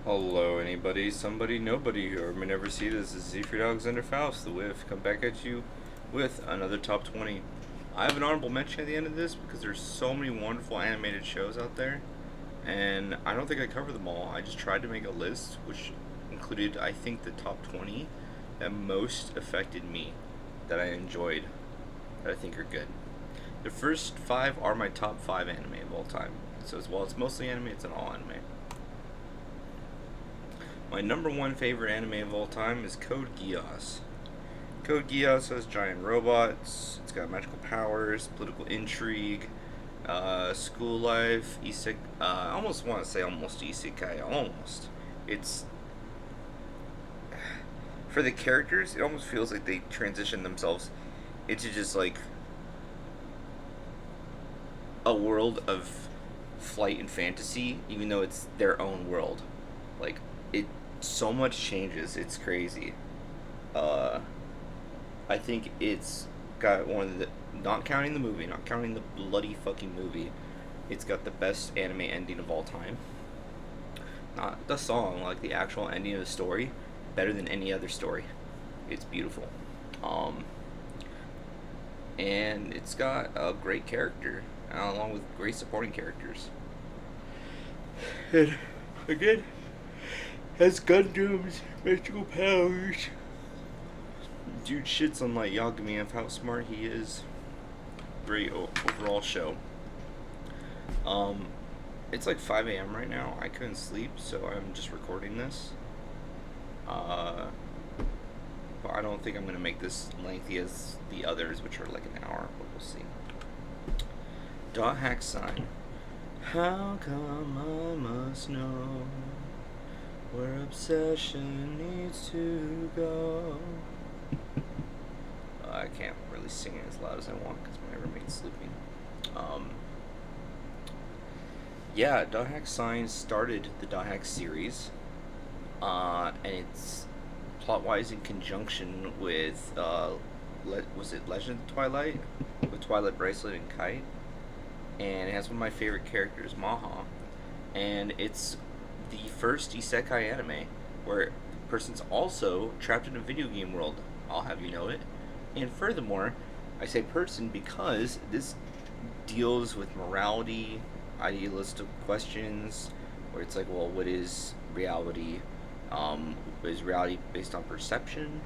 Hello, anybody, somebody, nobody, whoever may never see this. This is Siegfried Alexander Faust, the Whiff, come back at you with another top 20. I have an honorable mention at the end of this because there's so many wonderful animated shows out there, and I don't think I covered them all. I just tried to make a list, which included, I think, the top 20 that most affected me, that I enjoyed, that I think are good. The first five are my top five anime of all time. So, as well, it's mostly anime, it's an all anime. My number one favorite anime of all time is Code Geass. Code Geass has giant robots, it's got magical powers, political intrigue, school life, I almost want to say almost isekai, almost. It's, for the characters, it almost feels like they transition themselves into just like a world of flight and fantasy, even though it's their own world. Like, it so much changes. It's crazy. Uh, I think it's got one of the, not counting the movie, not counting the bloody fucking movie, it's got the best anime ending of all time. Not the song, like the actual ending of the story, better than any other story. It's beautiful. Um, and it's got a great character, along with great supporting characters. And again, has Gundam's magical powers. Dude shits on like Yagami of how smart he is. Great overall show. It's like 5 a.m. right now. I couldn't sleep, so I'm just recording this. Uh, but I don't think I'm gonna make this lengthy as the others, which are like an hour. But we'll see. Dot hack sign. How come I must know where obsession needs to go? I can't really sing it as loud as I want because my roommate's sleeping. Yeah, Dot Hack Sign started the Dot Hack series, and it's plot-wise in conjunction with, was it Legend of Twilight? With Twilight Bracelet and Kite. And it has one of my favorite characters, Maha. And it's the first isekai anime where the person's also trapped in a video game world. I'll have you know it. And furthermore, I say person because this deals with morality, idealistic questions, where it's like, well, what is reality? Is reality based on perception,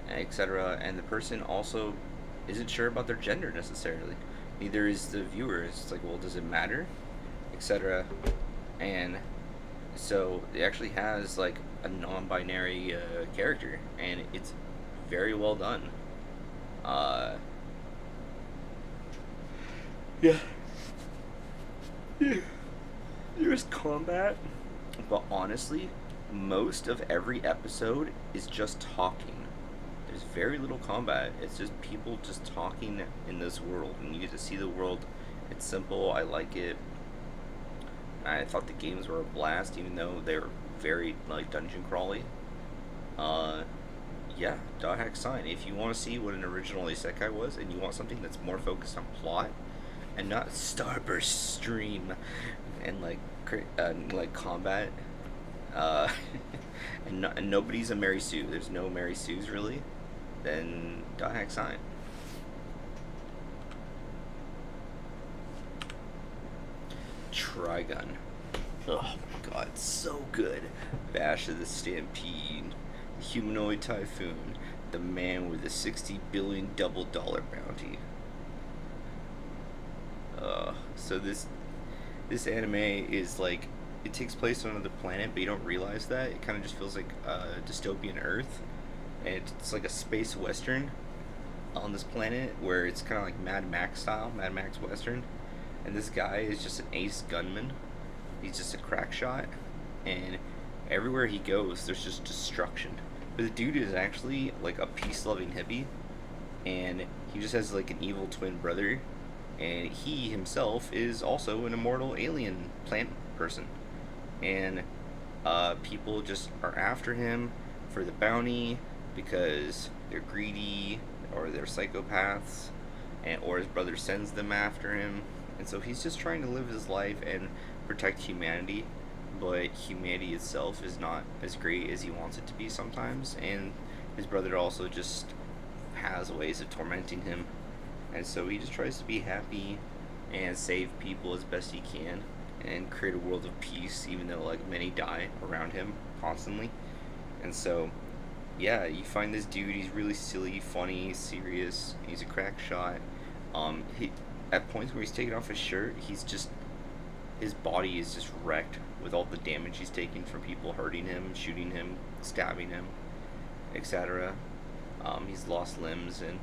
etc.? And the person also isn't sure about their gender necessarily. Neither is the viewer. It's like, well, does it matter, etc. And so it actually has like a non-binary character, and it's very well done. Uh, yeah. Yeah. There's combat, but honestly, most of every episode is just talking. There's very little combat. It's just people just talking in this world, and you get to see the world. It's simple. I like it. I thought the games were a blast, even though they're very like dungeon crawly. Uh, yeah, Dot Hack Sign. If you want to see what an original isekai was, and you want something that's more focused on plot and not Starburst stream and like combat, uh, and nobody's a Mary Sue. There's no Mary Sues really. Then Dot Hack Sign. Trigun. Oh my god, so good. Bash of the Stampede, the Humanoid Typhoon, the man with the $60 billion double dollar bounty. So this anime is like, it takes place on another planet, but you don't realize that. It kind of just feels like a dystopian Earth, and it's like a space western on this planet where it's kind of like Mad Max style, Mad Max western. And this guy is just an ace gunman. He's just a crack shot, and everywhere he goes, there's just destruction. But the dude is actually like a peace-loving hippie, and he just has like an evil twin brother, and he himself is also an immortal alien plant person. And people just are after him for the bounty because they're greedy or they're psychopaths, and or his brother sends them after him, and so he's just trying to live his life and protect humanity. but humanity itself is not as great as he wants it to be sometimes, and his brother also just has ways of tormenting him, and so he just tries to be happy and save people as best he can and create a world of peace, even though like many die around him constantly. And so, yeah, you find this dude. He's really silly, funny, serious. He's a crack shot. He at points where he's taking off his shirt, he's just his body is just wrecked with all the damage he's taking from people hurting him, shooting him, stabbing him, etc. He's lost limbs, and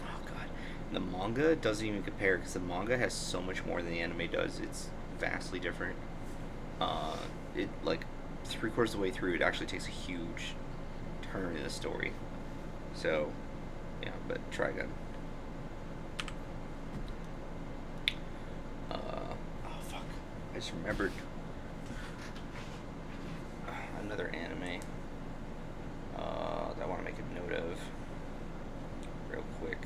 oh god, the manga doesn't even compare because the manga has so much more than the anime does. It's vastly different. Uh, it like 3/4 of the way through, it actually takes a huge turn in the story. So, yeah, but try again. Oh fuck, I just remembered another anime that I want to make a note of real quick.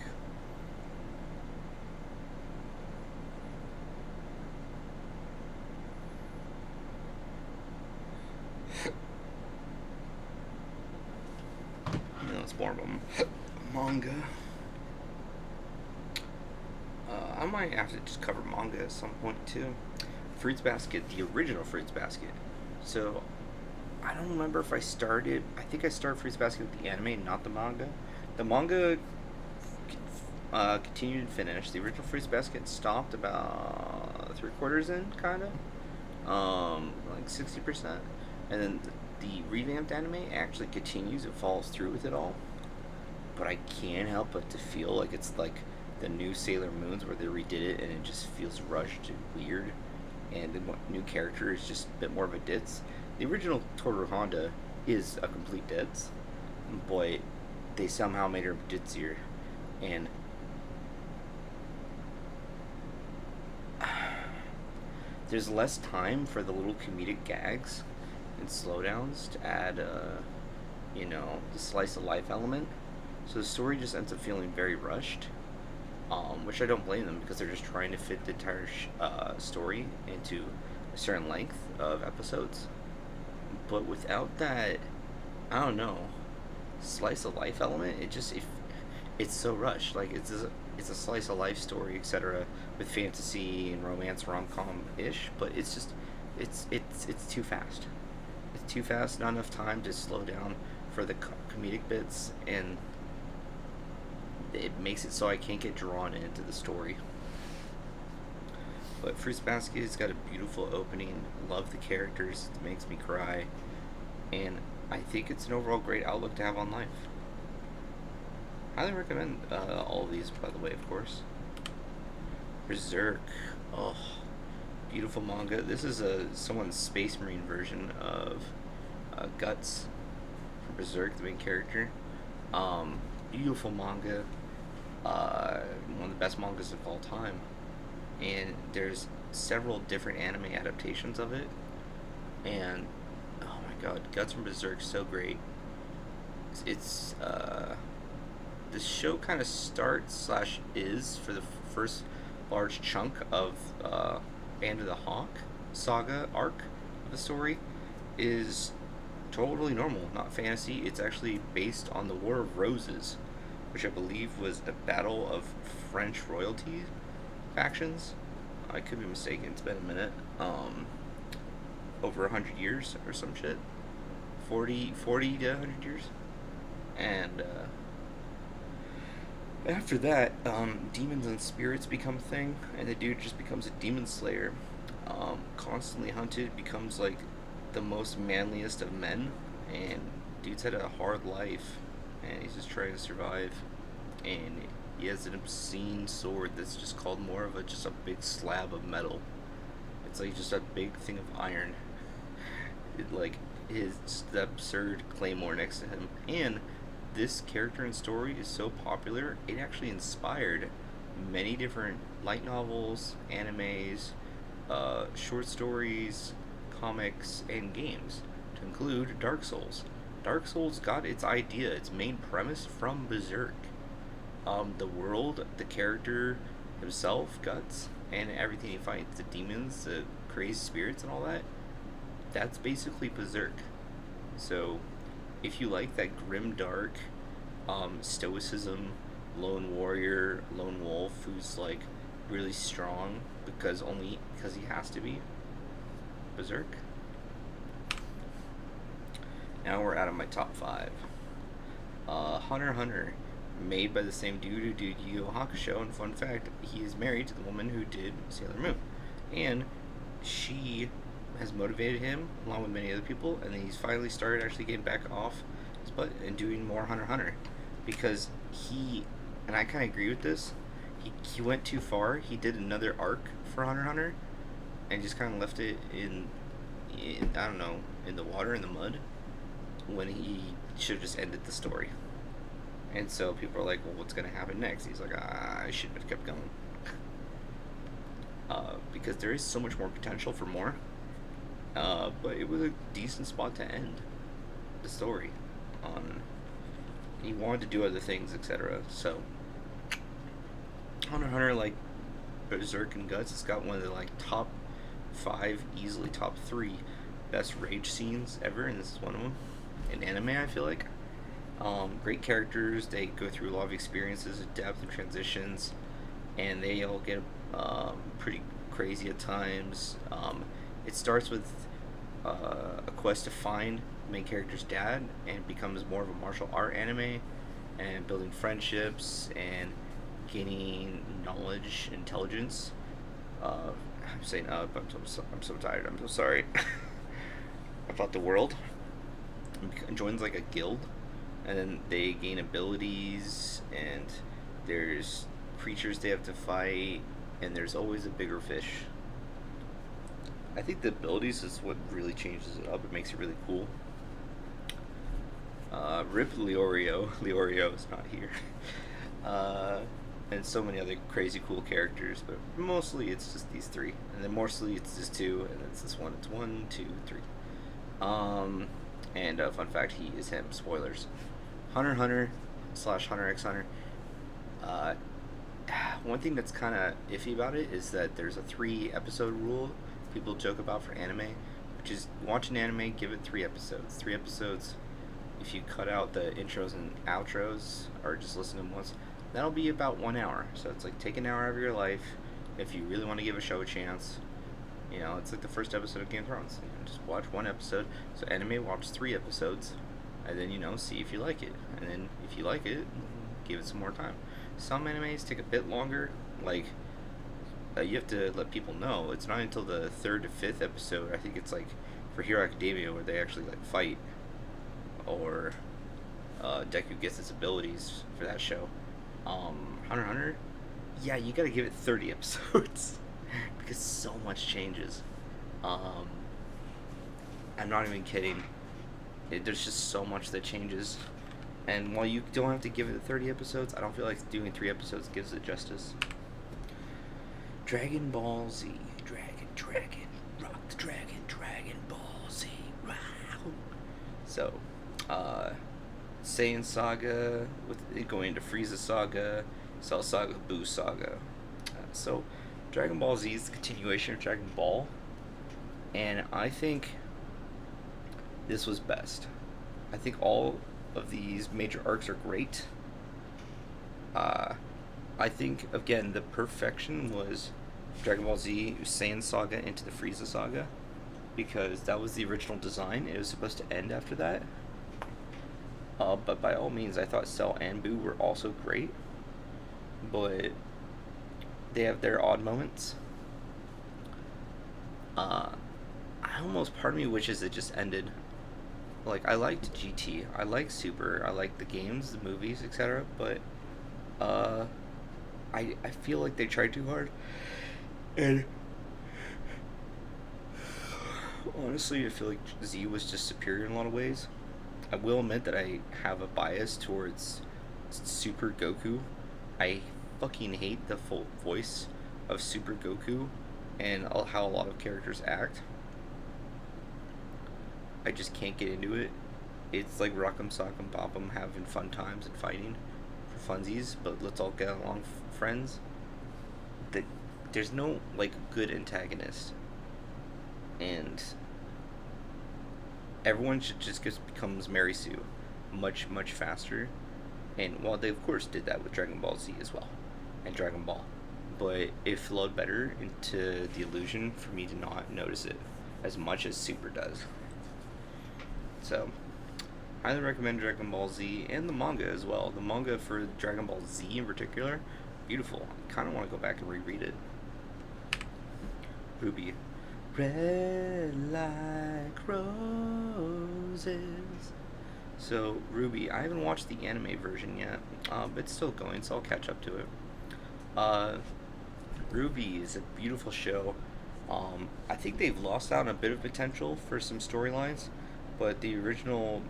You know, it's more of a manga. I might have to just cover manga at some point too. Fruits Basket, the original Fruits Basket. So I don't remember if I started. I think I started Fruits Basket with the anime, not the manga. The manga continued and finished. The original Fruits Basket stopped about 3/4 in, kind of, like 60%, and then the revamped anime actually continues. It follows through with it all, but I can't help but to feel like it's like the new Sailor Moons where they redid it and it just feels rushed and weird, and the new character is just a bit more of a ditz. The original Toru Honda is a complete ditz, but they somehow made her ditzier, and there's less time for the little comedic gags and slowdowns to add, the slice of life element. So the story just ends up feeling very rushed, which I don't blame them because they're just trying to fit the entire story into a certain length of episodes. But without that, I don't know, slice of life element, it's so rushed. Like it's a slice of life story, etc. With fantasy and romance, rom com ish, but it's just it's too fast. It's too fast. Not enough time to slow down for the comedic bits, and it makes it so I can't get drawn into the story. But Fruits Basket's got a beautiful opening. Love the characters. It makes me cry, and I think it's an overall great outlook to have on life. Highly recommend all of these, by the way, of course. Berserk. Oh, beautiful manga. This is someone's Space Marine version of Guts from Berserk, the main character. Beautiful manga. One of the best mangas of all time. And there's several different anime adaptations of it. And oh my god, Guts from Berserk, so great. It's the show kind of starts slash is for the first large chunk of Band of the Hawk saga arc of the story is totally normal, not fantasy. It's actually based on the War of Roses, which I believe was a battle of French royalty factions. I could be mistaken. It's been a minute. Over 100 years or some shit. 40 to 100 years. And after that, demons and spirits become a thing, and the dude just becomes a demon slayer. Constantly hunted, becomes like the most manliest of men, and dude's had a hard life, and he's just trying to survive. And he has an obscene sword that's just called more of just a big slab of metal. It's like just a big thing of iron. Like his the absurd claymore next to him, and this character and story is so popular, it actually inspired many different light novels, animes, short stories, comics, and games, to include Dark Souls. Dark Souls got its idea, its main premise from Berserk. The world, the character himself, Guts, and everything he fights, the demons, the crazy spirits, and all that, That's basically Berserk. So, if you like that grim, dark, stoicism, lone warrior, lone wolf who's like really strong because he has to be, Berserk. Now we're out of my top five. Hunter x Hunter, made by the same dude who did Yu Yu Hakusho, and fun fact, he is married to the woman who did Sailor Moon, and she has motivated him along with many other people, and he's finally started actually getting back off his butt and doing more Hunter x Hunter, because he, and I kind of agree with this. He went too far. He did another arc for Hunter x Hunter, and just kind of left it in I don't know, in the water, in the mud, when he should have just ended the story. And so people are like, well, what's going to happen next? He's like, I should have kept going. Because there is so much more potential for more. But it was a decent spot to end the story on. He wanted to do other things, etc. So, Hunter x Hunter, like Berserk and Guts, it's got one of the like top 5, easily top 3 best rage scenes ever, and this is one of them. In anime, I feel like. Great characters. They go through a lot of experiences, depth, and transitions, and they all get pretty crazy at times. It starts with a quest to find the main character's dad, and it becomes more of a martial art anime, and building friendships and gaining knowledge, intelligence. I'm saying but I'm so tired. I'm so sorry. About the world. And joins like a guild, and then they gain abilities, and there's creatures they have to fight, and there's always a bigger fish. I think the abilities is what really changes it up. It makes it really cool. Rip Leorio. Leorio is not here. And so many other crazy cool characters, but mostly it's just these three. And then mostly it's just two, and then it's this one. It's 1, 2, 3. And fun fact, he is him. Spoilers. Hunter x Hunter / Hunter x Hunter. One thing that's kind of iffy about it is that there's a 3-episode rule people joke about for anime, which is watch an anime, give it 3 episodes. 3 episodes, if you cut out the intros and outros, or just listen to them once, that'll be about 1 hour. So it's like take an hour out of your life if you really want to give a show a chance. You know, it's like the first episode of Game of Thrones. You know, just watch 1 episode. So anime, watch 3 episodes, and then, you know, see if you like it. And then if you like it, give it some more time. Some animes take a bit longer. Like, you have to let people know. It's not until the 3rd to 5th episode, I think it's like for Hero Academia, where they actually like fight. Or Deku gets his abilities for that show. Hunter x Hunter, yeah, you gotta give it 30 episodes. Because so much changes. I'm not even kidding. There's just so much that changes. And while you don't have to give it 30 episodes, I don't feel like doing 3 episodes gives it justice. Dragon Ball Z. Dragon. Rock the dragon. Dragon Ball Z. Wow. So, Saiyan Saga, with it going into Frieza Saga, Cell Saga, Buu Saga. So, Dragon Ball Z is the continuation of Dragon Ball, and I think this was best. I think all of these major arcs are great. I think, again, the perfection was Dragon Ball Z Saiyan Saga into the Frieza Saga, because that was the original design. It was supposed to end after that. But by all means, I thought Cell and Buu were also great, but they have their odd moments. Part of me wishes it just ended. Like, I liked GT, I liked Super, I liked the games, the movies, etc. But I feel like they tried too hard, and honestly, I feel like Z was just superior in a lot of ways. I will admit that I have a bias towards Super Goku. I fucking hate the full voice of Super Goku and how a lot of characters act. I just can't get into it. It's like Rock'em Sock'em Bop'em having fun times and fighting for funsies, but let's all get along, friends. There's no like good antagonist, and everyone should just becomes Mary Sue, much faster. And while they of course did that with Dragon Ball Z as well, and Dragon Ball, but it flowed better into the illusion for me to not notice it as much as Super does. So, highly recommend Dragon Ball Z and the manga as well. The manga for Dragon Ball Z in particular, beautiful. I kind of want to go back and reread it. Ruby. Red like roses. So, Ruby, I haven't watched the anime version yet, but it's still going, so I'll catch up to it. Ruby is a beautiful show. I think they've lost out on a bit of potential for some storylines, but the original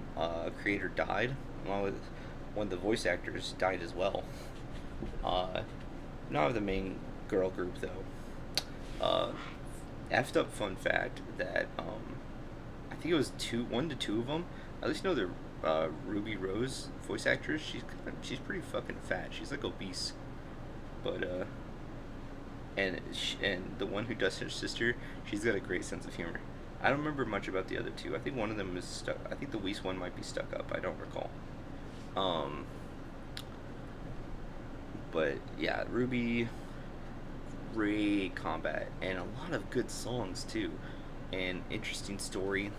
creator died, along with one of the voice actors died as well. Not of the main girl group, though. Effed up fun fact that I think it was one to two of them. At least know the Ruby Rose voice actress. She's pretty fucking fat. She's like obese, but and the one who does her sister, she's got a great sense of humor. I don't remember much about the other two. I think one of them is stuck. I think the Weiss one might be stuck up. I don't recall. But yeah, Ruby, great combat and a lot of good songs too, and interesting story.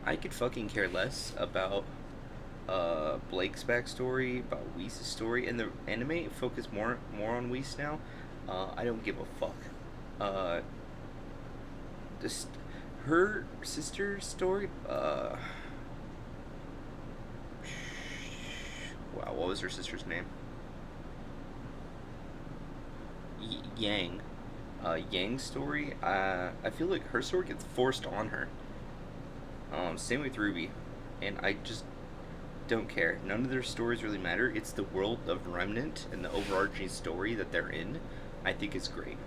I could fucking care less about Blake's backstory, about Whis' story, and the anime focus more on Whis now. I don't give a fuck. This her sister's story. Wow, what was her sister's name? Yang. Yang's story. I feel like her story gets forced on her. Same with Ruby, and I just don't care. None of their stories really matter. It's the world of Remnant and the overarching story that they're in. I think is great.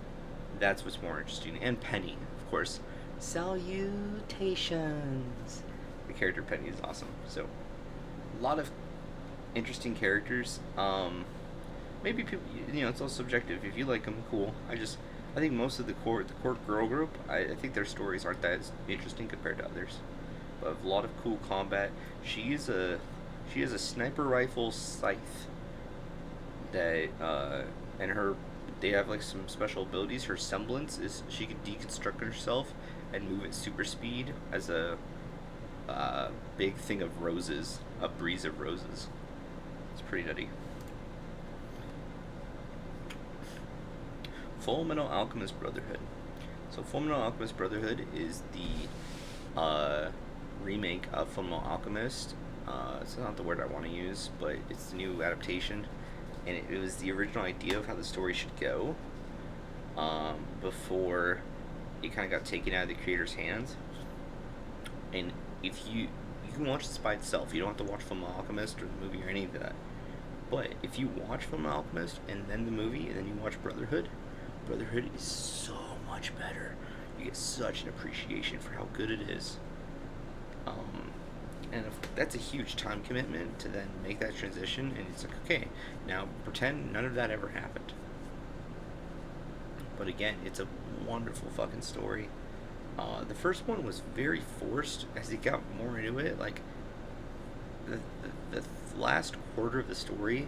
That's what's more interesting. And Penny, of course. Salutations. The character Penny is awesome. So, a lot of interesting characters. Maybe people, it's all subjective. If you like them, cool. I think most of the core girl group, I think their stories aren't that interesting compared to others. But a lot of cool combat. She is a sniper rifle scythe that and they have like some special abilities. Her semblance is she can deconstruct herself and move at super speed as a big thing of roses, a breeze of roses. It's pretty nutty. Full Metal Alchemist Brotherhood. So Full Metal Alchemist Brotherhood is the remake of Full Metal Alchemist. It's not the word I want to use, but it's the new adaptation, and it was the original idea of how the story should go before it kind of got taken out of the creator's hands. And if you can watch this by itself, you don't have to watch Full Metal Alchemist or the movie or any of that. But if you watch Full Metal Alchemist and then the movie and then you watch Brotherhood is so much better. You get such an appreciation for how good it is. And that's a huge time commitment to then make that transition, and it's like, okay, now pretend none of that ever happened. But again, it's a wonderful fucking story. The first one was very forced as it got more into it. Like, the last quarter of the story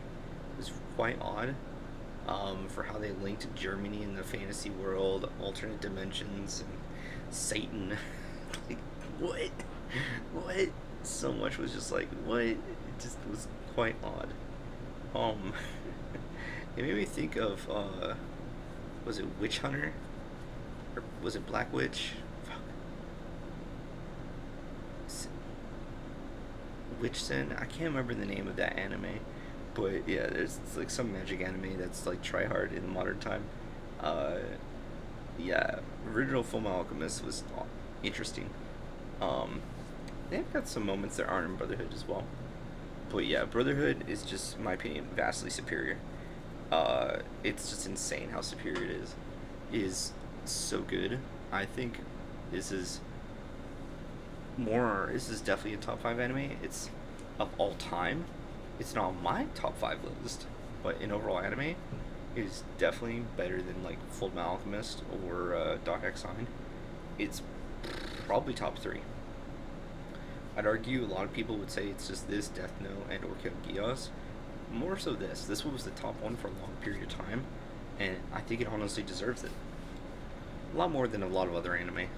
was quite odd. For how they linked Germany in the fantasy world, alternate dimensions, and Satan. Like, what? So much was just like, what? It just was quite odd. It made me think of, was it Witch Hunter? Or was it Black Witch? Fuck. Witch Sin? I can't remember the name of that anime. But yeah, it's like some magic anime that's like try hard in modern time. Yeah, original Fullmetal Alchemist was interesting. They've got some moments that aren't in Brotherhood as well. But yeah, Brotherhood is just, in my opinion, vastly superior. It's just insane how superior it is. It is so good. I think this is definitely a top 5 anime. It's of all time. It's not on my top 5 list, but in overall anime, it is definitely better than like Fullmetal Alchemist or Dog X Sign. It's probably top 3. I'd argue a lot of people would say it's just this, Death Note, and or Code Geass. More so this. This one was the top one for a long period of time, and I think it honestly deserves it. A lot more than a lot of other anime.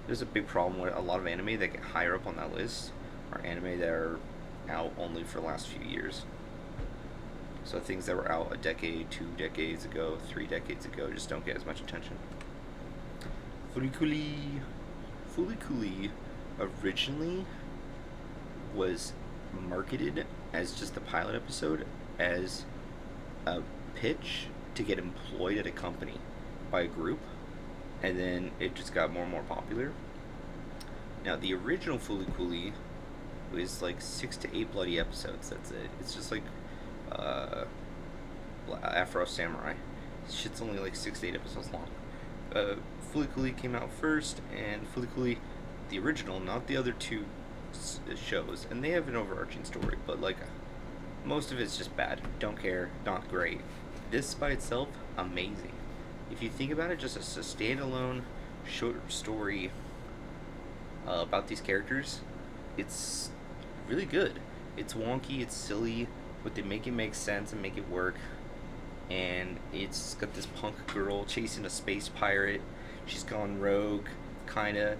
There's a big problem with a lot of anime that get higher up on that list are anime that are out only for the last few years. So things that were out a decade, 2 decades ago, 3 decades ago just don't get as much attention. Furikuli. Furikuli originally was marketed as just the pilot episode as a pitch to get employed at a company by a group, and then it just got more and more popular. Now, the original Furikuli was like 6 to 8 bloody episodes. That's it. It's just like Afro Samurai. Shit's only like 6 to 8 episodes long. Furikuli came out first, and Furikuli, the original, not the other two shows, and they have an overarching story, but like most of it's just bad. Don't care. Not great. This by itself, amazing. If you think about it, just as a standalone short story about these characters, it's really good. It's wonky, it's silly, but they make it make sense and make it work. And it's got this punk girl chasing a space pirate. She's gone rogue, kinda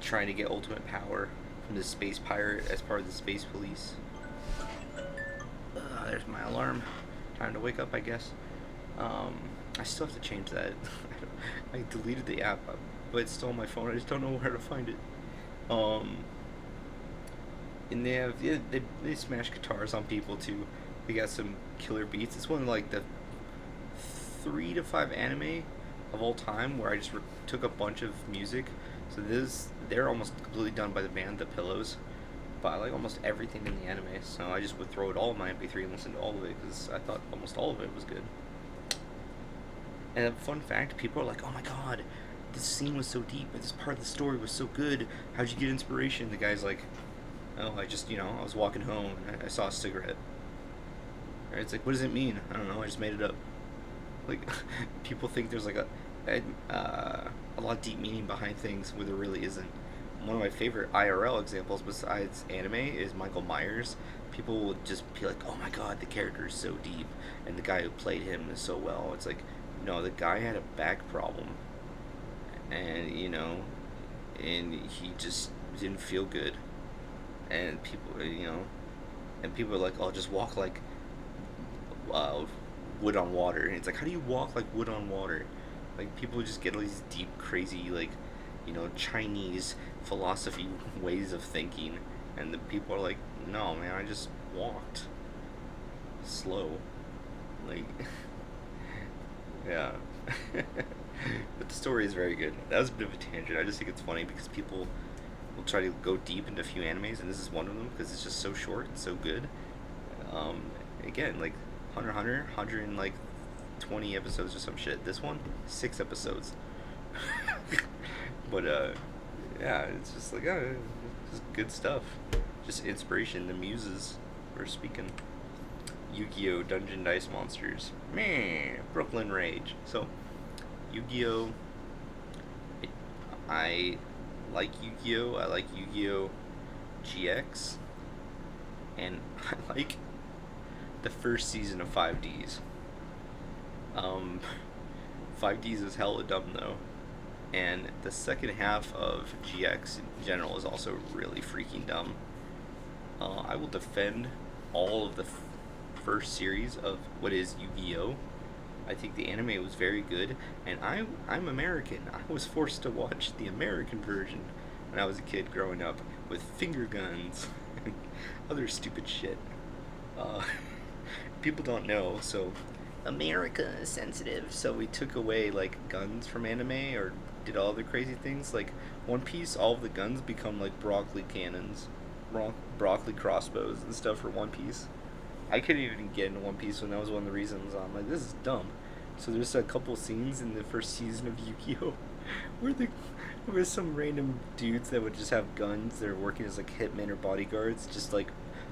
trying to get ultimate power from this space pirate as part of the space police. There's my alarm. Time to wake up, I guess. I still have to change that. I deleted the app, but it's still on my phone. I just don't know where to find it. And they have they smash guitars on people too. They got some killer beats. It's one of like the 3 to 5 anime of all time where I just took a bunch of music. So they're almost completely done by the band The Pillows, but I like almost everything in the anime. So I just would throw it all in my MP3 and listen to all of it because I thought almost all of it was good. And a fun fact, people are like, "Oh my god, this scene was so deep, but this part of the story was so good. How'd you get inspiration?" The guy's like, "Oh, I just, I was walking home and I saw a cigarette." Right? It's like, what does it mean? I don't know. I just made it up. Like, people think there's like a lot of deep meaning behind things where there really isn't. One of my favorite IRL examples besides anime is Michael Myers. People will just be like, "Oh my god, the character is so deep, and the guy who played him is so well." It's like, no, the guy had a back problem, and and he just didn't feel good, and people, and people are like, "Oh, just walk like wood on water," and it's like, how do you walk like wood on water? Like, people just get all these deep, crazy, like, Chinese philosophy ways of thinking, and the people are like, "No, man, I just walked slow," like. Yeah. But the story is very good. That was a bit of a tangent. I just think it's funny because people will try to go deep into a few animes, and this is one of them because it's just so short and so good. Again, like Hunter x Hunter, 120 episodes or some shit. This one, 6 episodes. But yeah, it's just like just good stuff. Just inspiration. The muses are speaking. Yu-Gi-Oh! Dungeon Dice Monsters. Meh, Brooklyn Rage. So, Yu-Gi-Oh! I like Yu-Gi-Oh! I like Yu-Gi-Oh! GX. And I like the first season of 5Ds. 5Ds is hella dumb though. And the second half of GX in general is also really freaking dumb. I will defend all of the first series of what is Yu-Gi-Oh! I think the anime was very good, and I'm American. I was forced to watch the American version when I was a kid growing up with finger guns and other stupid shit. People don't know, so America is sensitive, so we took away like guns from anime or did all the crazy things. Like One Piece, all of the guns become like broccoli cannons, broccoli crossbows and stuff for One Piece. I couldn't even get into One Piece when that was one of the reasons. I'm like, this is dumb. So there's a couple scenes in the first season of Yu-Gi-Oh! where some random dudes that would just have guns, they're working as like hitmen or bodyguards, just like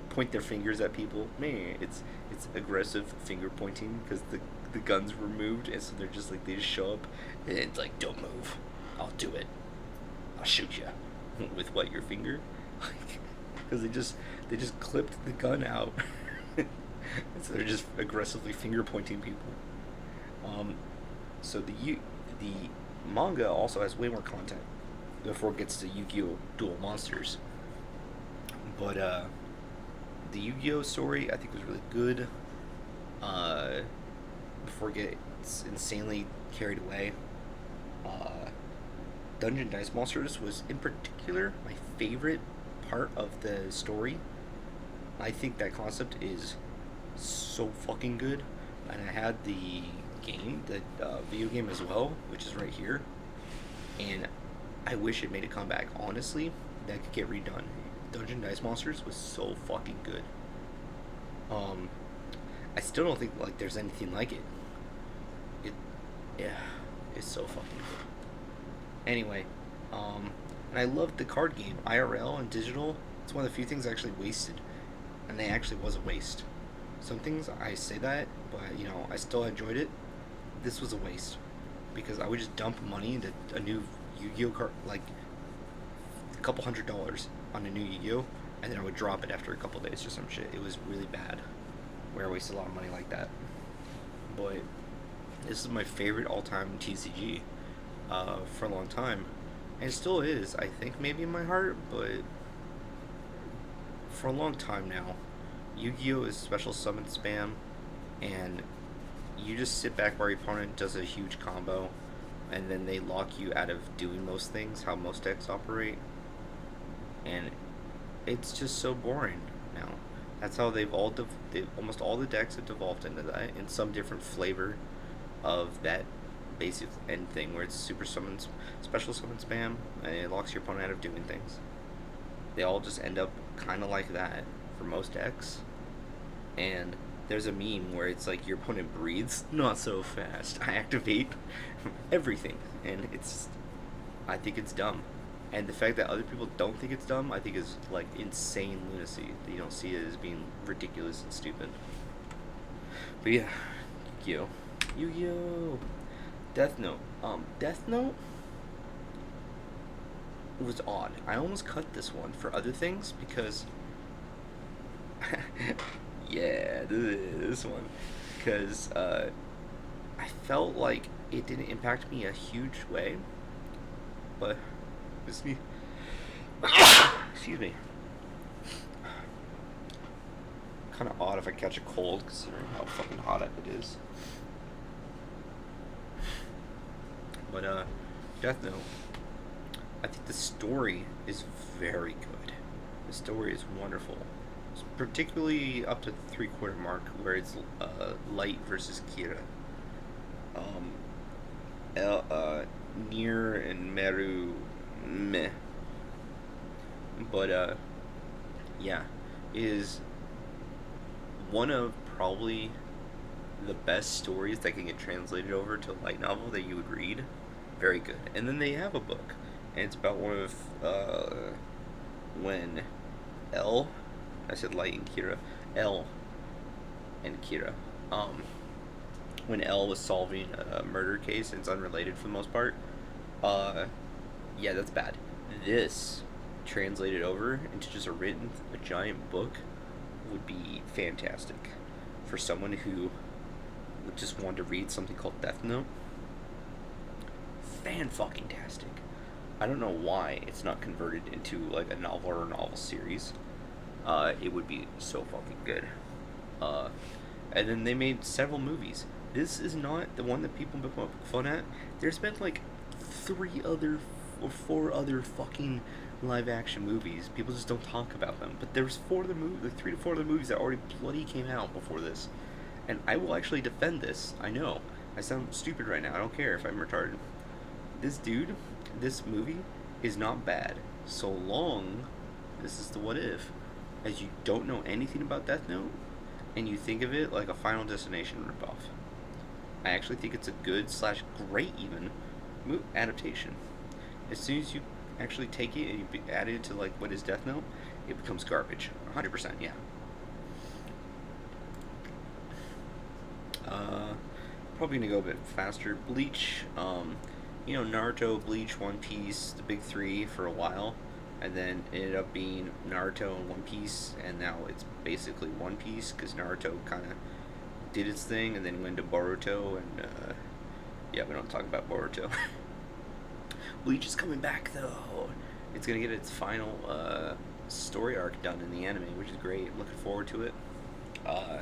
point their fingers at people. Man, it's aggressive finger pointing because the gun's removed, and so they're just like, they just show up and it's like, "Don't move, I'll do it, I'll shoot you." With what, your finger? because they just clipped the gun out. So they're just aggressively finger pointing people. Um, so the manga also has way more content before it gets to Yu-Gi-Oh! Duel Monsters. But the Yu-Gi-Oh! Story I think was really good. Uh, Before it gets insanely carried away. Uh, Dungeon Dice Monsters was in particular my favorite part of the story. I think that concept is so fucking good, and I had the game, the video game as well, which is right here, and I wish it made a comeback. Honestly, that could get redone. Dungeon Dice Monsters was so fucking good. Um, I still don't think like there's anything like it. It, yeah, it's so fucking good. Anyway, and I loved the card game, IRL and digital. It's one of the few things I actually wasted, and they actually was a waste. Some things I say that, but I still enjoyed it. This was a waste because I would just dump money into a new Yu-Gi-Oh card, like a couple $100 on a new Yu-Gi-Oh, and then I would drop it after a couple days or some shit. It was really bad. Where I wasted a lot of money like that. But this is my favorite all-time TCG for a long time, and it still is. I think maybe in my heart, but for a long time now, Yu-Gi-Oh is special summon spam, and you just sit back while your opponent does a huge combo, and then they lock you out of doing most things, how most decks operate, and it's just so boring now. That's how almost all the decks have devolved into that in some different flavor of that basic end thing where it's special summon spam, and it locks your opponent out of doing things. They all just end up kind of like that for most decks. And there's a meme where it's like your opponent breathes not so fast. I activate everything, and I think it's dumb. And the fact that other people don't think it's dumb, I think is like insane lunacy. That you don't see it as being ridiculous and stupid. But yeah, Yu-Gi-Oh, Yu-Gi-Oh, Death Note. Death Note was odd. I almost cut this one for other things because yeah, this one, because I felt like it didn't impact me a huge way, but it's me. Excuse me. Kind of odd if I catch a cold, considering how fucking hot it is. But Death Note, I think the story is very good. The story is wonderful. Particularly up to the 3/4 mark where it's Light versus Kira. Nier and Meru, meh. But yeah, is one of probably the best stories that can get translated over to a light novel that you would read. Very good. And then they have a book, and it's about one of when L I said Light and Kira. L and Kira. When L was solving a murder case, and it's unrelated for the most part. Yeah, that's bad. This translated over into just a giant book would be fantastic for someone who would just want to read something called Death Note. Fan-fucking-tastic. I don't know why it's not converted into like a novel or a novel series. It would be so fucking good. And then they made several movies. This is not the one that people make fun at. There's been like 4 other fucking live action movies. People just don't talk about them. But there's 3 to 4 other movies that already bloody came out before this. And I will actually defend this. I know. I sound stupid right now. I don't care if I'm retarded. This movie is not bad. So long, this is the what if, as you don't know anything about Death Note, and you think of it like a Final Destination ripoff. I actually think it's a good / great even adaptation. As soon as you actually take it and you add it to like what is Death Note, it becomes garbage. 100%, yeah. Probably gonna go a bit faster. Bleach, Naruto, Bleach, One Piece, the big 3 for a while. and then it ended up being Naruto and One Piece, and now it's basically One Piece because Naruto kind of did its thing, and then went to Boruto, and yeah, we don't talk about Boruto. Bleach is coming back though. It's gonna get its final story arc done in the anime, which is great. I'm looking forward to it. Uh,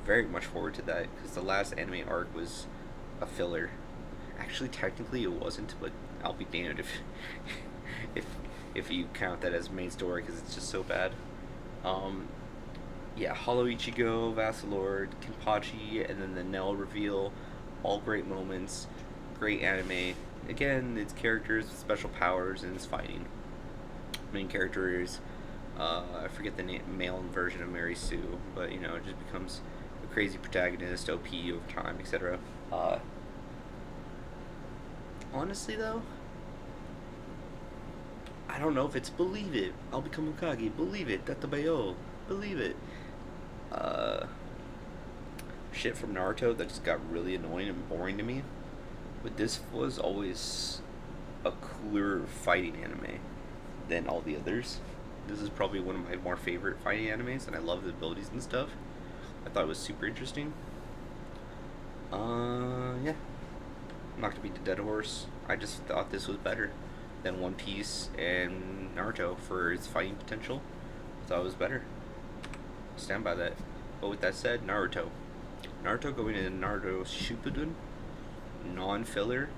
Very much forward to that because the last anime arc was a filler. Actually, technically, it wasn't, but I'll be damned if if if you count that as main story because it's just so bad. Um, yeah, Hollow Ichigo, Vassalord, Kenpachi, and then the Nell reveal, all great moments, great anime. Again, it's characters with special powers and it's fighting. Main character is, I forget the male version of Mary Sue, but you know, it just becomes a crazy protagonist, OP over time, etc. Uh, Honestly, though, I don't know if it's believe it. I'll become Hokage. Believe it. Tatabayo. Believe it. Uh, Shit from Naruto that just got really annoying and boring to me. But this was always a cooler fighting anime than all the others. This is probably one of my more favorite fighting animes, and I love the abilities and stuff. I thought it was super interesting. Yeah. I'm not gonna beat the dead horse. I just thought this was better than One Piece and Naruto for its fighting potential. I thought it was better. Stand by that. But with that said, Naruto. Naruto going into Naruto Shippuden, non-filler.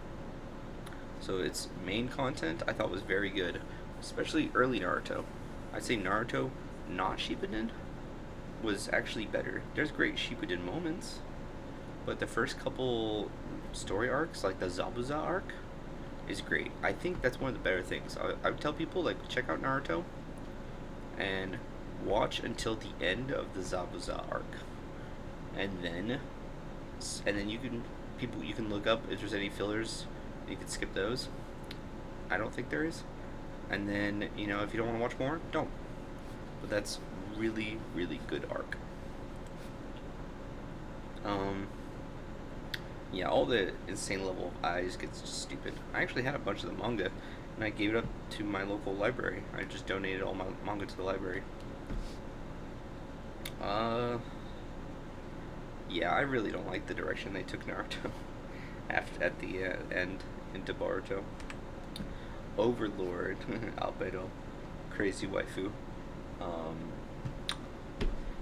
So its main content I thought was very good, especially early Naruto. I'd say Naruto, not Shippuden, was actually better. There's great Shippuden moments, but the first couple story arcs, like the Zabuza arc, is great. I think that's one of the better things. I would tell people like check out Naruto and watch until the end of the Zabuza arc, and then you can look up if there's any fillers. You can skip those. I don't think there is. And then you know if you don't want to watch more, don't. But that's really really good arc. Um, yeah, all the insane level of eyes gets just stupid. I actually had a bunch of the manga, and I gave it up to my local library. I just donated all my manga to the library. Uh, yeah, I really don't like the direction they took Naruto at the end into Boruto. Overlord, Albedo, crazy waifu. Um,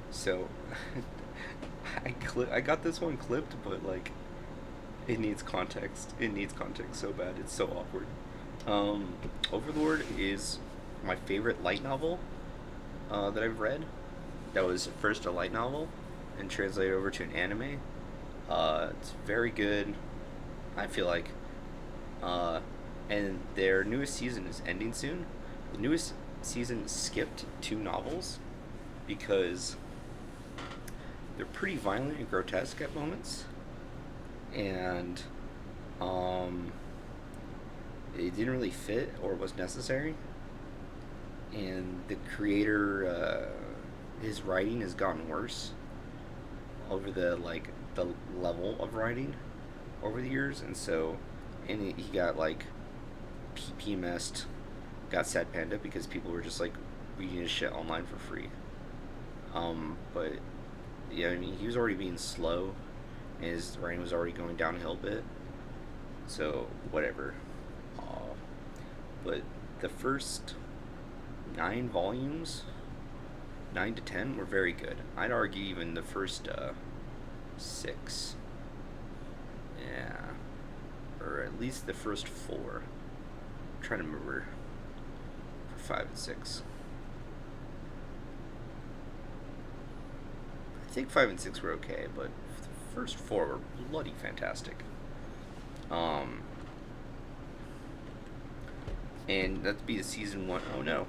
so I got this one clipped, but like it needs context. It needs context so bad. It's so awkward. Overlord is my favorite light novel that I've read. That was first a light novel and translated over to an anime. It's very good. I feel like, and their newest season is ending soon. The newest season skipped 2 novels because they're pretty violent and grotesque at moments, and it didn't really fit or was necessary. And the creator, his writing has gotten worse over the level of writing over the years, and so and he got like PMS'd, got sad panda because people were just like reading his shit online for free. But yeah, I mean he was already being slow, and his writing was already going downhill a bit. So whatever. But the first 9 volumes, 9 to 10, were very good. I'd argue even the first 6. Yeah, or at least the first 4. I'm trying to remember for 5 and 6. I think 5 and 6 were okay, but the first 4 were bloody fantastic. And that'd be the season 1. Oh no.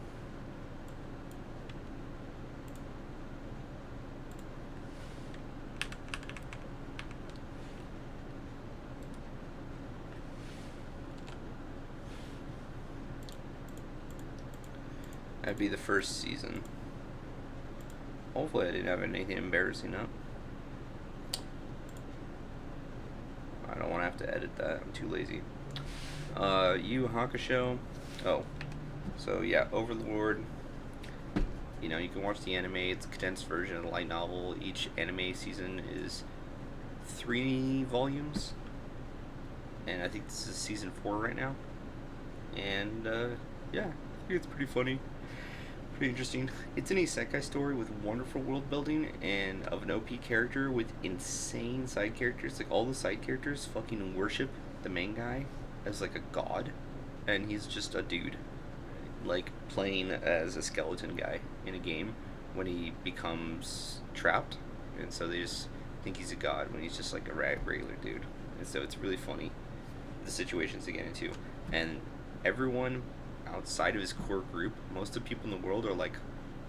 That'd be the first season. Hopefully I didn't have anything embarrassing up. I don't want to have to edit that. I'm too lazy. Yu Hakusho. Oh. So yeah, Overlord. You know, you can watch the anime. It's a condensed version of the light novel. Each anime season is 3 volumes, and I think this is season 4 right now. And yeah, I think it's pretty funny, pretty interesting. It's an isekai story with wonderful world building and of an OP character with insane side characters. Like all the side characters fucking worship the main guy as like a god, and he's just a dude, like playing as a skeleton guy in a game when he becomes trapped, and so they just think he's a god when he's just like a regular dude. And so it's really funny the situations they get into, and everyone outside of his core group, most of the people in the world are like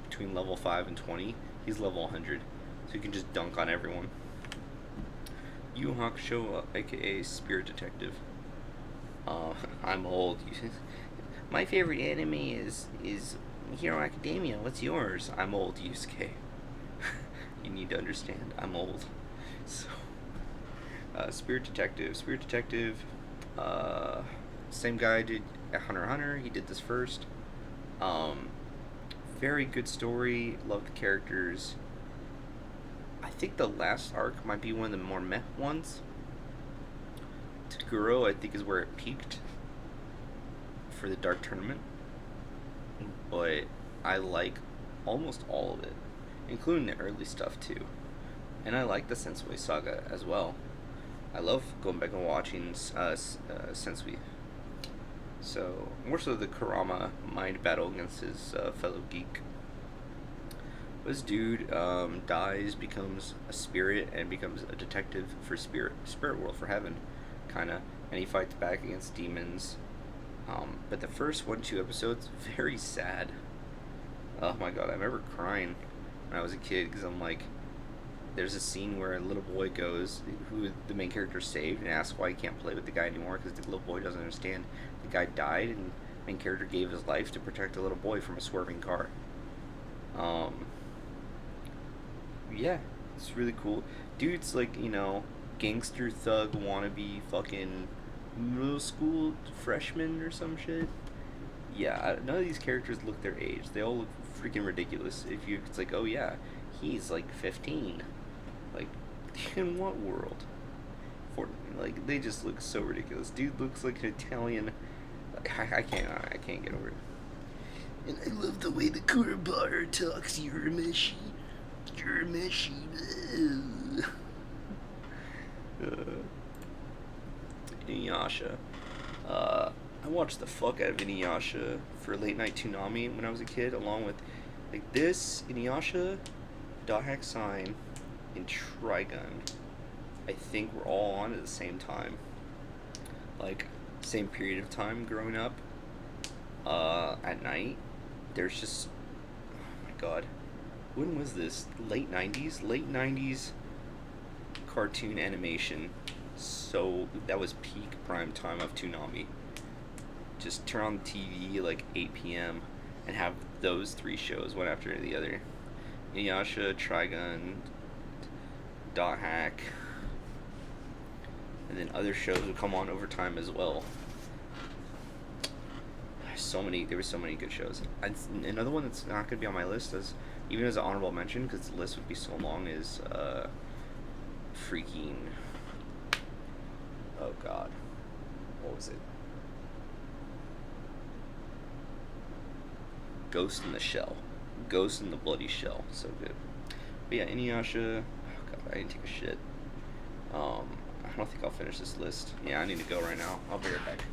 between level 5 and 20. He's level 100, so he can just dunk on everyone. Yu Hakusho, aka Spirit Detective. I'm old. My favorite anime is Hero Academia. What's yours? I'm old, Yusuke. You need to understand. I'm old. So, Spirit Detective. Spirit Detective. Same guy did Hunter x Hunter. He did this first. Very good story. Love the characters. I think the last arc might be one of the more meh ones. Toguro, I think, is where it peaked for the Dark Tournament. But I like almost all of it, including the early stuff too. And I like the Sensui saga as well. I love going back and watching Sensui. So, more so the Kurama mind battle against his fellow geek. This dude dies, becomes a spirit, and becomes a detective for spirit world, for heaven, kind of. And he fights back against demons. But the first 1-2 episodes, very sad. Oh my god, I remember crying when I was a kid because I'm like, there's a scene where a little boy goes, who the main character saved, and asks why he can't play with the guy anymore because the little boy doesn't understand. The guy died, and the main character gave his life to protect the little boy from a swerving car. Yeah, it's really cool. Dude's like, gangster thug wannabe fucking middle school freshman or some shit. Yeah, none of these characters look their age. They all look freaking ridiculous. It's like, oh yeah, he's like 15. Like, in what world? Like, they just look so ridiculous. Dude looks like an Italian. I can't get over it. And I love the way the Kurabara talks. Urameshi. Inuyasha. I watched the fuck out of Inuyasha for late night Toonami when I was a kid, along with like this, Inuyasha, Dot Hack Sign, and Trigun. I think we're all on at the same time. Like, same period of time growing up. At night, there's just, oh my god, when was this? Late 90s? Late 90s cartoon animation. So, that was peak prime time of Toonami. Just turn on the TV like 8 p.m. and have those 3 shows, one after the other. Inuyasha, Trigun, Dot Hack, and then other shows would come on over time as well. There were so many good shows. Another one that's not gonna be on my list, even as an honorable mention, because the list would be so long, is freaking, oh god, what was it? Ghost in the Shell. Ghost in the Bloody Shell. So good. But yeah, Inuyasha. Oh god, I didn't take a shit. I don't think I'll finish this list. Yeah, I need to go right now. I'll be right back.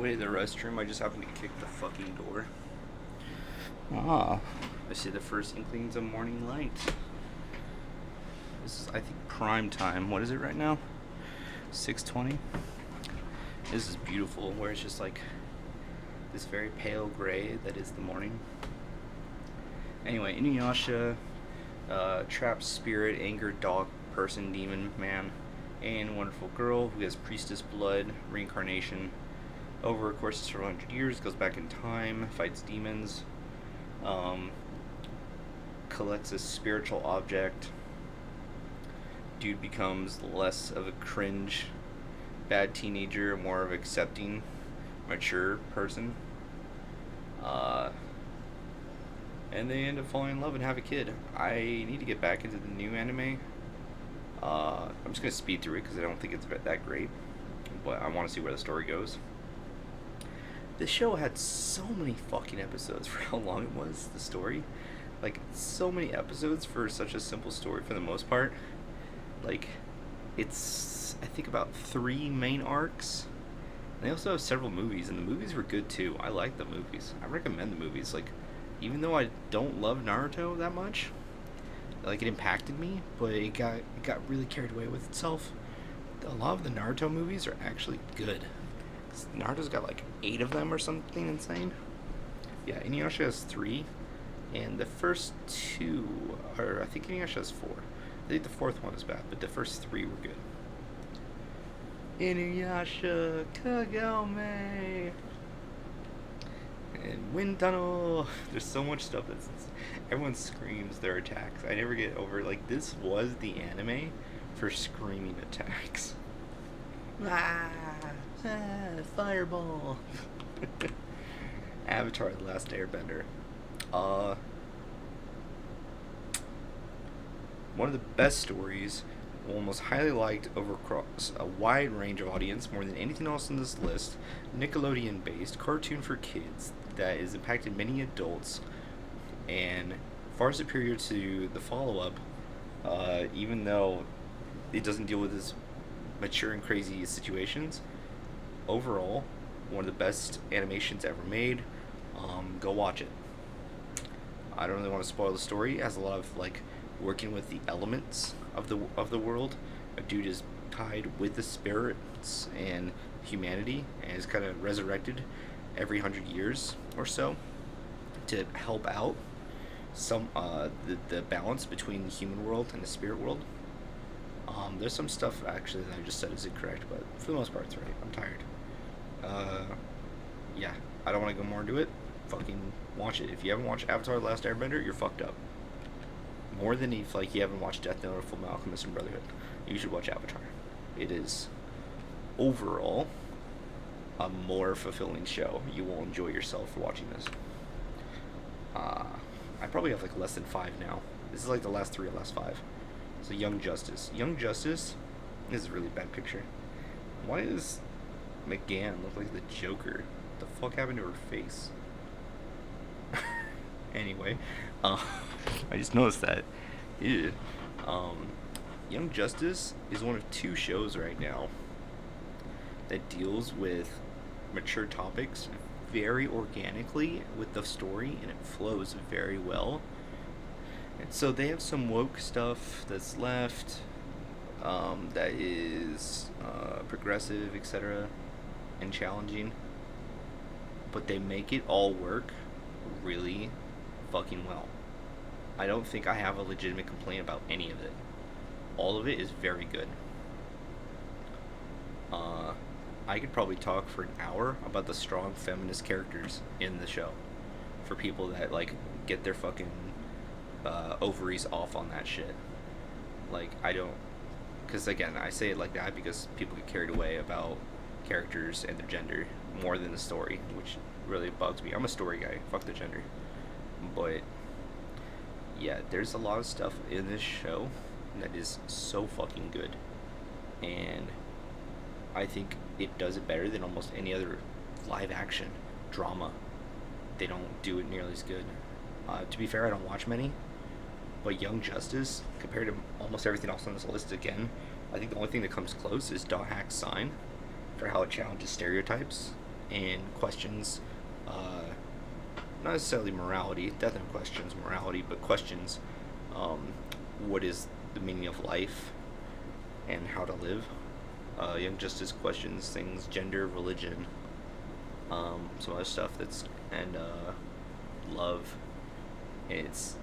way to the restroom. I just happened to kick the fucking door. Ah. I see the first inklings of morning light. This is, I think, prime time. What is it right now? 6:20. This is beautiful, where it's just like this very pale gray that is the morning. Anyway, Inuyasha, trapped spirit, angered dog, person, demon, man, and wonderful girl who has priestess blood, reincarnation. Over a course of several hundred years, goes back in time, fights demons, collects a spiritual object. Dude becomes less of a cringe, bad teenager, more of accepting, mature person. And they end up falling in love and have a kid. I need to get back into the new anime. I'm just gonna speed through it because I don't think it's that great, but I want to see where the story goes. This show had so many fucking episodes for how long it was, the story. Like, so many episodes for such a simple story for the most part. Like, it's, I think, about 3 main arcs. And they also have several movies, and the movies were good too. I like the movies. I recommend the movies. Like, even though I don't love Naruto that much, like, it impacted me, but it got really carried away with itself. A lot of the Naruto movies are actually good. Naruto's got like 8 of them or something insane. Yeah, Inuyasha has 3, and the first 2 are, I think Inuyasha has 4. I think the 4th one is bad, but the first 3 were good. Inuyasha Kagome and Wind Tunnel. There's so much stuff that's, everyone screams their attacks. I never get over, like, this was the anime for screaming attacks. Fireball. Avatar: The Last Airbender. One of the best stories, one most highly liked over across a wide range of audience, more than anything else on this list. Nickelodeon-based cartoon for kids that has impacted many adults, and far superior to the follow-up. Even though it doesn't deal with this mature and crazy situations. Overall, one of the best animations ever made. Go watch it. I don't really want to spoil the story. It has a lot of, like, working with the elements of the world. A dude is tied with the spirits and humanity, and is kind of resurrected every 100 years or so to help out some the balance between the human world and the spirit world. There's some stuff actually that I just said is incorrect, but for the most part it's right. I'm tired. Yeah, I don't want to go more into it. Fucking watch it. If you haven't watched Avatar: The Last Airbender, you're fucked up. More than if, like, you haven't watched Death Note or Full Alchemist and Brotherhood, you should watch Avatar. It is overall a more fulfilling show. You will enjoy yourself watching this. I probably have like less than 5 now. This is like the last 3 or last 5. So Young Justice. Young Justice, this is a really bad picture. Why does McGann look like the Joker? What the fuck happened to her face? Anyway, I just noticed that. Ew. Young Justice is one of 2 shows right now that deals with mature topics very organically with the story, and it flows very well. And so they have some woke stuff that's left, that is progressive, etc., and challenging, but they make it all work really fucking well. I don't think I have a legitimate complaint about any of it. All of it is very good. I could probably talk for an hour about the strong feminist characters in the show for people that, like, get their fucking ovaries off on that shit. Like, I don't, because again, I say it like that because people get carried away about characters and their gender more than the story, which really bugs me. I'm a story guy, fuck the gender. But yeah, there's a lot of stuff in this show that is so fucking good, and I think it does it better than almost any other live action drama. They don't do it nearly as good. To be fair, I don't watch many, but Young Justice, compared to almost everything else on this list again, I think the only thing that comes close is Dot Hack's Sign, for how it challenges stereotypes and questions, not necessarily morality, definitely questions morality, but questions um, what is the meaning of life and how to live. Young Justice questions things, gender, religion, some other stuff that's, and love. And it's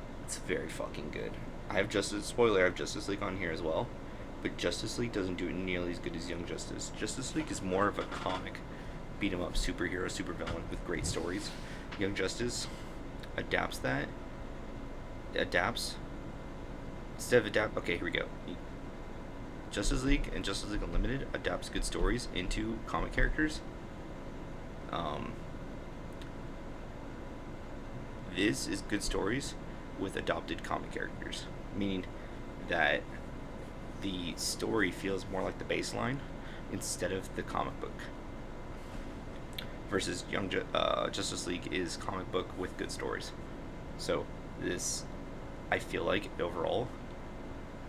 very fucking good. I have Justice League on here as well, but Justice League doesn't do it nearly as good as Young Justice. Justice League is more of a comic beat 'em up superhero supervillain with great stories. Young Justice adapts that. Adapts instead of adapt. Okay, here we go. Justice League and Justice League Unlimited adapts good stories into comic characters. Um, this is good stories with adopted comic characters, meaning that the story feels more like the baseline instead of the comic book. Versus Justice League is comic book with good stories. So this, I feel like overall,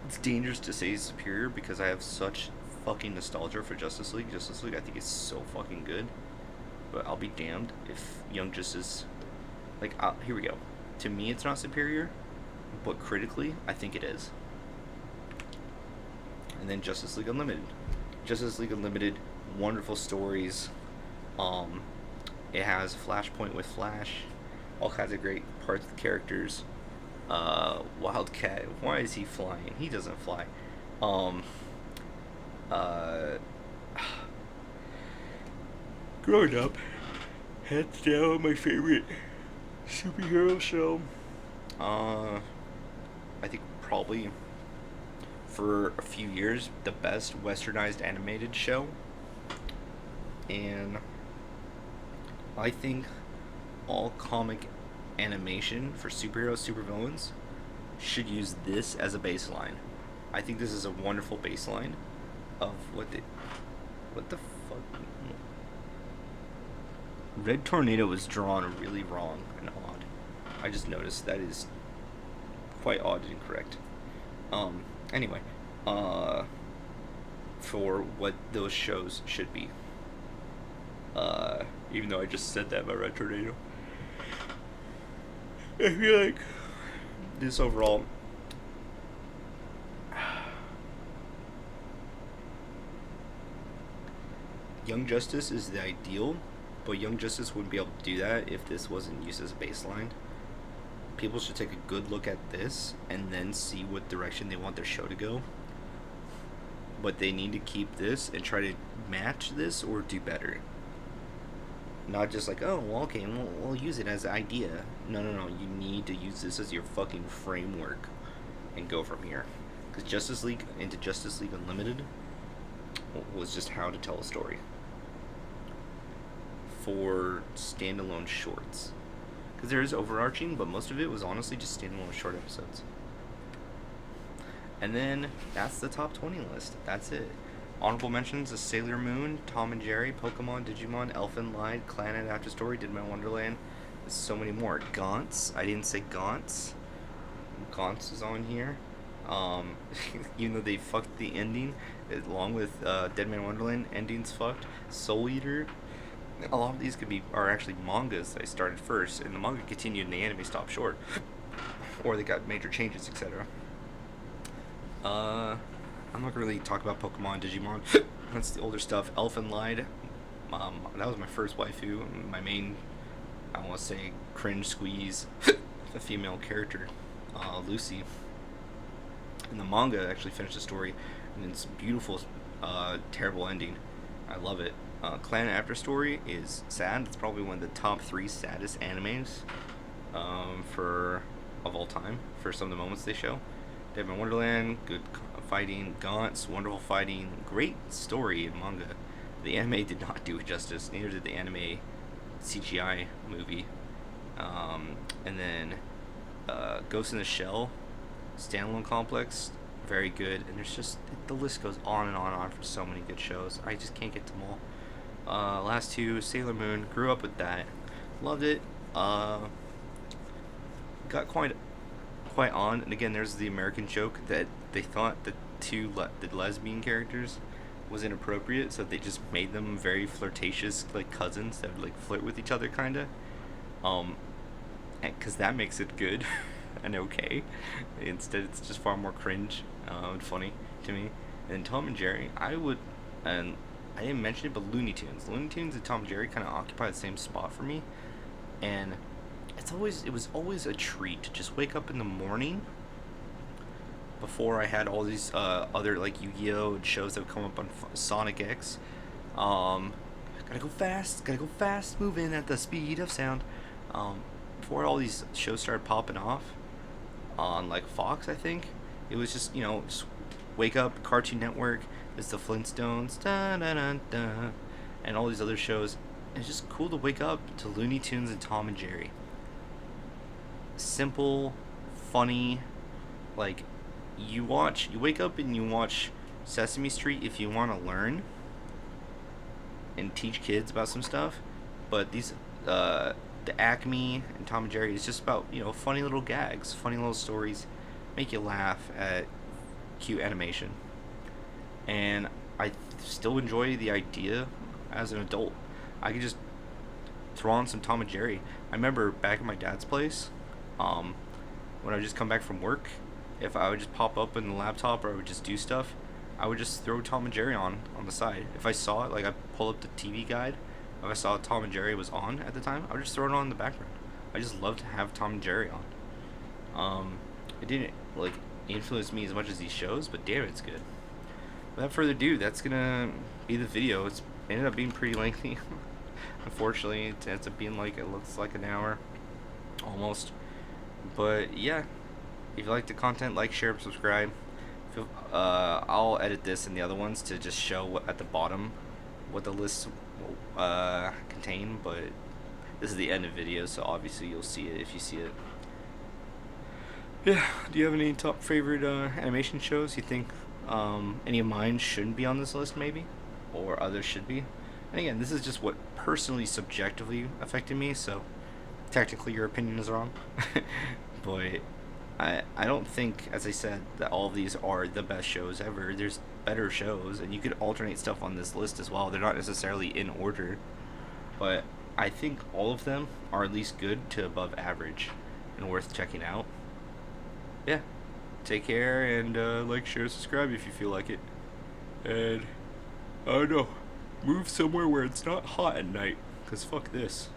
it's dangerous to say superior because I have such fucking nostalgia for Justice League. Justice League I think is so fucking good, but I'll be damned if Young Justice, like, here we go. To me, it's not superior, but critically, I think it is. And then Justice League Unlimited. Justice League Unlimited, wonderful stories. It has Flashpoint with Flash, all kinds of great parts of the characters. Wildcat, why is he flying? He doesn't fly. Uh, Growing up, hands down my favorite superhero show. I think probably for a few years the best westernized animated show, and I think all comic animation for superheroes, supervillains should use this as a baseline. I think this is a wonderful baseline of what the fuck. Red Tornado was drawn really wrong and odd. I just noticed that is quite odd and incorrect. Anyway, for what those shows should be. Even though I just said that about Red Tornado. I feel like this overall Young Justice is the ideal, but Young Justice wouldn't be able to do that if this wasn't used as a baseline. People should take a good look at this and then see what direction they want their show to go. But they need to keep this and try to match this or do better. Not just like, oh, well, okay, we'll use it as an idea. No. You need to use this as your fucking framework and go from here. Because Justice League into Justice League Unlimited was just how to tell a story. For standalone shorts. Because there is overarching, but most of it was honestly just standalone short episodes. And then, that's the top 20 list. That's it. Honorable mentions is Sailor Moon, Tom and Jerry, Pokemon, Digimon, Elfen Lied, Clan After Story, Digimon Wonderland. There's so many more. Gauntz. I didn't say Gauntz. Gauntz is on here. Even though they fucked the ending, along with Deadman Wonderland, ending's fucked. Soul Eater. A lot of these are actually mangas that I started first, and the manga continued and the anime stopped short. Or they got major changes, etc. I'm not gonna really talk about Pokemon, Digimon. That's the older stuff. Elfen Lied. That was my first waifu. My main, I want to say, cringe squeeze, a female character, Lucy. And the manga actually finished the story, and it's beautiful, terrible ending. I love it. Clan After Story is sad. It's probably one of the top 3 saddest animes of all time for some of the moments they show. Deadman Wonderland, good fighting. Gauntz, wonderful fighting. Great story in manga. The anime did not do it justice. Neither did the anime CGI movie. And then Ghost in the Shell, standalone complex, very good. And there's just, the list goes on and on and on for so many good shows. I just can't get to them all. Last 2, Sailor Moon, grew up with that. Loved it. Got quite on, and again, there's the American joke that they thought the lesbian characters was inappropriate, so they just made them very flirtatious, like cousins that would like flirt with each other, kinda. Um, because that makes it good and okay. Instead, it's just far more cringe and funny to me. And Tom and Jerry, and I didn't mention it, but Looney Tunes and Tom and Jerry kind of occupy the same spot for me, and it was always a treat to just wake up in the morning before I had all these other like Yu-Gi-Oh and shows that would come up on Sonic X. Um, gotta go fast, moving at the speed of sound. Before all these shows started popping off on like Fox, I think it was just just wake up, Cartoon Network. It's the Flintstones, da da da da, and all these other shows. It's just cool to wake up to Looney Tunes and Tom and Jerry. Simple, funny, like you wake up and you watch Sesame Street if you want to learn and teach kids about some stuff, but the Acme and Tom and Jerry is just about funny little gags, funny little stories, make you laugh at cute animation, and I still enjoy the idea as an adult. I could just throw on some Tom and Jerry. I remember back at my dad's place, when I would just come back from work, if I would just pop up in the laptop or I would just do stuff, I would just throw Tom and Jerry on the side. If I saw it, like I pull up the TV guide, if I saw Tom and Jerry was on at the time, I would just throw it on in the background. I just love to have Tom and Jerry on. It didn't like influence me as much as these shows, but damn, it's good. Without further ado, that's gonna be the video. It's ended up being pretty lengthy. Unfortunately, it ends up being like, it looks like an hour almost. But yeah, if you like the content, like, share, subscribe. I'll edit this and the other ones to just show at the bottom what the lists contain, but this is the end of video, so obviously you'll see it if you see it. Yeah, do you have any top favorite animation shows you think any of mine shouldn't be on this list, maybe? Or others should be? And again, this is just what personally, subjectively affected me, so technically your opinion is wrong. But I don't think, as I said, that all of these are the best shows ever. There's better shows, and you could alternate stuff on this list as well. They're not necessarily in order, but I think all of them are at least good to above average and worth checking out. Yeah, take care, and like, share, subscribe if you feel like it. And I don't know, move somewhere where it's not hot at night, because fuck this.